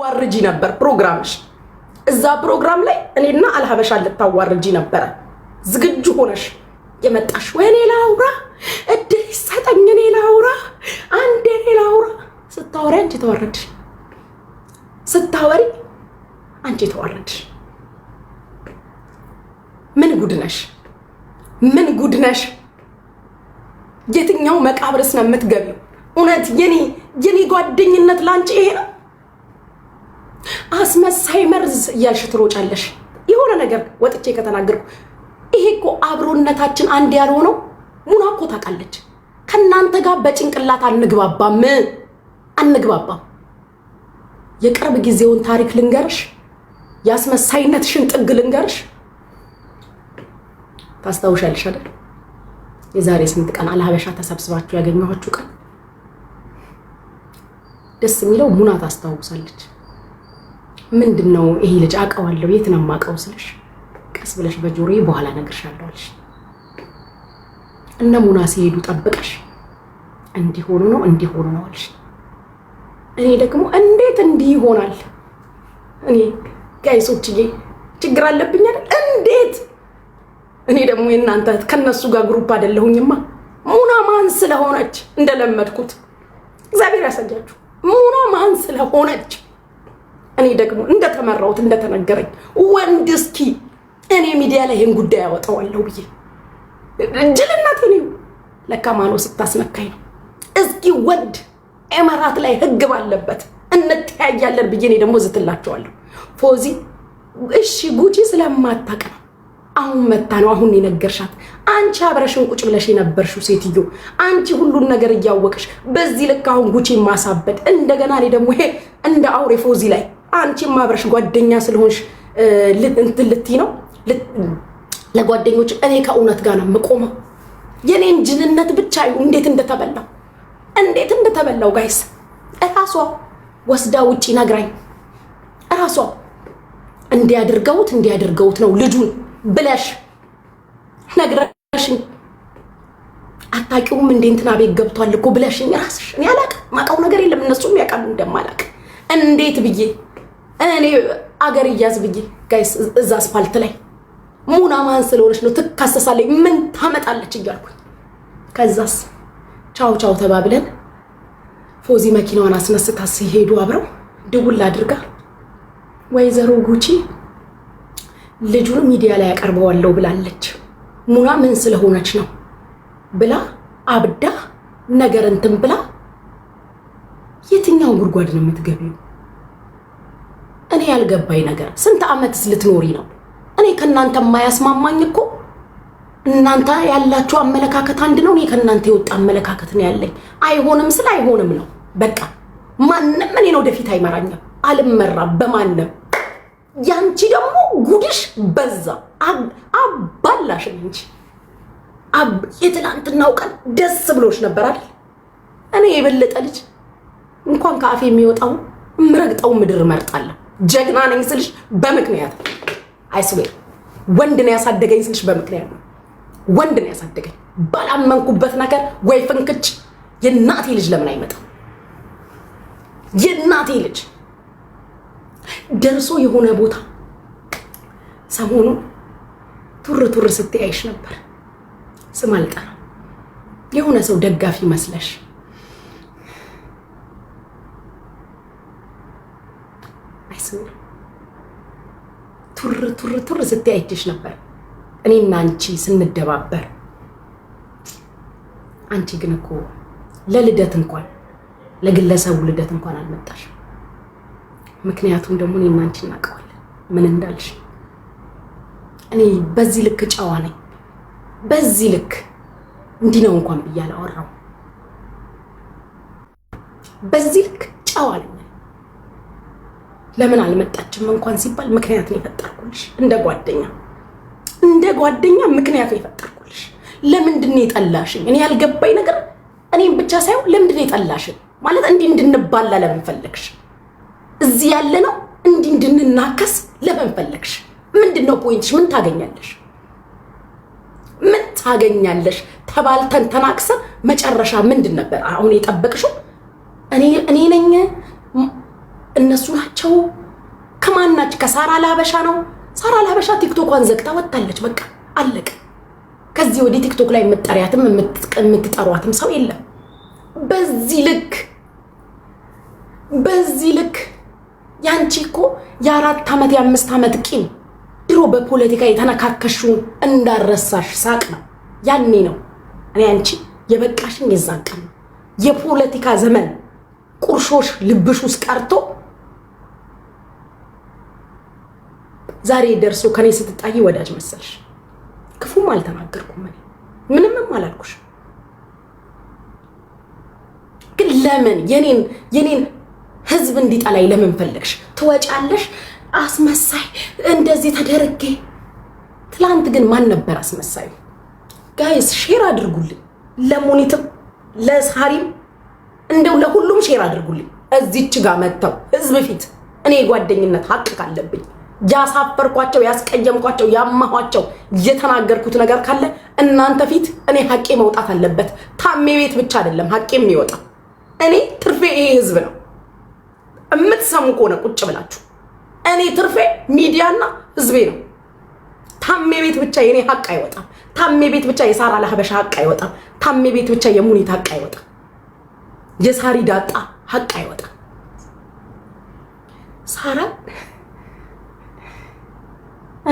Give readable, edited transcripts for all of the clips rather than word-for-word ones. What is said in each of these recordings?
ዋርጂ ነበር ፕሮግራምሽ። እዛ ፕሮግራም ላይ እኔና አልሀበሻ ልታዋርጂ ነበረ ዝግጁ ሆነሽ የመጣሽ። ወይኔ ላውራ እድል ይሰጠኝ እኔ ላውራ አንዴ እኔ ላውራ ስታወሪ አንቺ ተዋረድሽ። ስታወሪ አንቺ ተዋረድሽ። ምን ጉድ ነሽ? ምን ጉድ ነሽ? የትኛው መቃብርስ ነው የምትገቢው? እውነት የኔ ጓደኝነት ላንቺ ይሄ ነው? አስመሳይ መርዝ እያልሽ ትሮጫለሽ። የሆነ ነገር ወጥቼ ከተናገርኩ ይሄ እኮ አብሮነታችን አንድ ያልሆነው ሙና እኮ ታውቃለች። ከእናንተ ጋር በጭንቅላት አንግባባም። የቅርብ ጊዜውን ታሪክ ልንገርሽ፣ የአስመሳይነትሽን ጥግ ልንገርሽ። ታስታውሻለሽ አይደል? የዛሬ ስንት ቀን አልሀበሻ ተሰብስባችሁ ያገኘኋችሁ ቀን ደስ የሚለው ሙና ታስታውሳለች። ምንድነው ይሄ ልጅ አውቀዋለሁ የት ነው የማውቀው ስልሽ ቀስ ብለሽ በጆሮዬ በኋላ እነግርሻለሁ አልሽ። እነ ሙና ሲሄዱ ጠብቀሽ እንዲሆኑ ነው አልሽ። እኔ ደግሞ እንዴት እንዲህ ይሆናል? እኔ ጋይሶችዬ ችግር አለብኝ አይደል? እንዴት እኔ ደግሞ የእናንተ ከነሱ ጋር ግሩፕ አይደለሁኝማ። ሙና ማን ስለሆነች እንደለመድኩት እግዚአብሔር ያሳያችሁ። ሙና ማን ስለሆነች እኔ ደግሞ እንደተመራሁት እንደተነገረኝ ወንድ እስኪ እኔ ሚዲያ ላይ ይሄን ጉዳይ ያወጣዋለሁ ብዬ ጅልናት ነው። ለካ ማኖ ስታስነካኝ ነው። እስኪ ወንድ ኤመራት ላይ ህግ ባለበት እንተያያለን ብዬ እኔ ደግሞ ዝትላቸዋለሁ። ፎዚ እሺ ጉቺ ስለማታውቅ ነው አሁን መታ ነው አሁን የነገርሻት። አንቺ አብረሽን ቁጭ ብለሽ የነበርሽው ሴትዮ አንቺ ሁሉን ነገር እያወቅሽ በዚህ ልክ አሁን ጉቺ ማሳበድ እንደገና እኔ ደግሞ ይሄ እንደ አውሬ ፎዚ ላይ አንቺ ማብረሽ ጓደኛ ስለሆንሽ ልትይ ነው ለጓደኞች። እኔ ከእውነት ጋር ነው የምቆመው። የኔን ጅንነት ብቻ እንዴት እንደተበላው ጋይስ እራሷ ወስዳ ውጪ ነግራኝ እራሷ እንዲያደርገውት ነው ልጁን ብለሽ ነግረሽኝ አታውቂውም እንዴ እንትና ቤት ገብቷል እኮ ብለሽኝ ራስሽ። እኔ አላውቅም ማውቀው ነገር የለም እነሱም ያውቃሉ እንደማላውቅ። እንዴት ብዬ እኔ አገር እያዝ ብዬ ጋይስ እዛ አስፋልት ላይ ሙና ማን ስለሆነች ነው ትካሰሳለች ምን ታመጣለች እያልኩኝ ከዛስ ቻው ተባብለን ፎዚ መኪናዋን አስነስታ ሲሄዱ አብረው ድውል አድርጋ ወይዘሮ ጉቺ ልጁን ሚዲያ ላይ ያቀርበዋለሁ ብላለች። ሙና ምን ስለሆነች ነው ብላ አብዳ ነገር እንትን ብላ የትኛው ጉድጓድ ነው የምትገቢው? እኔ ያልገባኝ ነገር ስንት ዓመትስ ልትኖሪ ነው? እኔ ከናንተ የማያስማማኝ እኮ እናንተ ያላችሁ አመለካከት አንድ ነው። እኔ ከናንተ የወጣ አመለካከት ነው ያለኝ። አይሆንም ስለ አይሆንም ነው በቃ። ማንንም እኔን ወደፊት አይመራኝም፣ አልመራም በማንም። ያንቺ ደግሞ ጉድሽ በዛ። አባላሽን እንጂ የትናንትናው ቀን ደስ ብሎሽ ነበር አይደል? እኔ የበለጠ ልጅ እንኳን ከአፌ የሚወጣው ምረግጠው ምድር መርጣለሁ። ጀግና ነኝ ስልሽ በምክንያት አይስዌር። ወንድ ነው ያሳደገኝ ስልሽ በምክንያት ነው። ወንድ ነው ያሳደገኝ። ባላመንኩበት ነገር ወይ ፍንክች። የናቴ ልጅ ለምን አይመጣም? የናቴ ልጅ ደርሶ የሆነ ቦታ ሰሞኑን ቱር ስትያይሽ ነበር። ስም አልጠራም። የሆነ ሰው ደጋፊ መስለሽ አይስዌር ቱር ስትያይሽ ነበር እኔና አንቺ ስንደባበር። አንቺ ግን እኮ ለልደት እንኳን ለግለሰቡ ልደት እንኳን አልመጣሽ። ምክንያቱም ደግሞ እኔና አንቺ እናውቀዋለን ምን እንዳልሽ። እኔ በዚህ ልክ ጨዋ ነኝ፣ በዚህ ልክ እንዲህ ነው እንኳን ብዬ አላወራው። በዚህ ልክ ጨዋ ነኝ። ለምን አልመጣችም እንኳን ሲባል ምክንያት ነው የፈጠርኩልሽ። እንደ ጓደኛ ምክንያት ነው የፈጠርኩልሽ። ለምንድን ነው የጠላሽኝ? እኔ ያልገባኝ ነገር እኔም ብቻ ሳይሆን ለምንድን ነው የጠላሽኝ? ማለት እንዲህ እንድንባላ ለምን ፈለግሽ? እዚህ ያለ ነው እንዲህ እንድንናከስ ለምን ፈለግሽ? ምንድነው ፖይንትሽ? ምን ታገኛለሽ? ተባልተን ተናክሰን መጨረሻ ምንድን ነበር አሁን የጠበቅሽው? እኔ ነኝ እነሱ ናቸው ማናቸው? ከማናች? ከሳራ ለሀበሻ ነው። ሳራ ለሀበሻ ቲክቶኳን ዘግታ ወጣለች። በቃ አለቀ። ከዚህ ወዲህ ቲክቶክ ላይ የምትጠሪያትም የምትጠሯትም ሰው የለም። በዚህ ልክ ያንቺ እኮ የ4 ዓመት የ5 ዓመት ቂም ድሮ በፖለቲካ የተነካከሽውን እንዳረሳሽ ሳቅ ነው። ያኔ ነው እኔ አንቺ የበቃሽን የዛን ቀን ነው። የፖለቲካ ዘመን ቁርሾሽ ልብሽ ውስጥ ቀርቶ ዛሬ ደርሶ ከኔ ስትጣይ ወዳጅ መሰልሽ። ክፉም አልተናገርኩም፣ ምንምም አላልኩሽ። ግን ለምን የኔን ህዝብ እንዲጠላይ ለምን ፈለግሽ? ትወጫለሽ አስመሳይ እንደዚህ ተደረገ። ትላንት ግን ማን ነበር አስመሳዩ? ጋይስ ሼር አድርጉልኝ፣ ለሞኒትም ለሳሪም እንደው ለሁሉም ሼር አድርጉልኝ። እዚች ጋር መተው ህዝብ ፊት እኔ ጓደኝነት ሀቅ ካለብኝ ያሳፈርኳቸው ያስቀየምኳቸው ያማኋቸው የተናገርኩት ነገር ካለ እናንተ ፊት እኔ ሀቄ መውጣት አለበት። ታሜ ቤት ብቻ አይደለም ሀቄ የሚወጣ። እኔ ትርፌ ይሄ ህዝብ ነው። እምትሰሙ ከሆነ ቁጭ ብላችሁ እኔ ትርፌ ሚዲያና ህዝቤ ነው። ታሜ ቤት ብቻ የኔ ሀቅ አይወጣም። ታሜ ቤት ብቻ የሳራ ለሀበሻ ሀቅ አይወጣም። ታሜ ቤት ብቻ የሙኒት ሀቅ አይወጣም። የሳሪ ዳጣ ሀቅ አይወጣም። ሳራ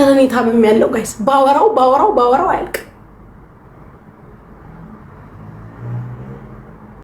እኔ ታምም ያለው ጋይስ ባወራው አያልቅ።